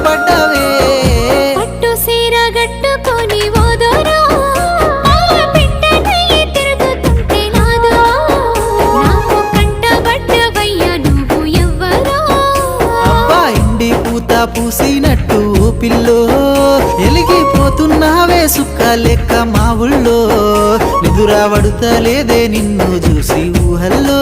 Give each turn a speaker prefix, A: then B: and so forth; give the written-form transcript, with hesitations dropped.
A: పడ్డవే
B: పట్టు సీర గట్టుకొని ఓదోరా పెట్టనయ్యి తిరుగుతుంటే నాదో నాకు కంటబడ్డవయ్యా నువ్వు ఎవ్వరో
A: అబ్బా ఇండి పూత పూసినట్టు పిల్లో ఎలిగిపోతున్నావే సుక్క లెక్క మా ఊళ్ళో నిదురా పడుతలేదే నిన్ను చూసి ఊహల్లో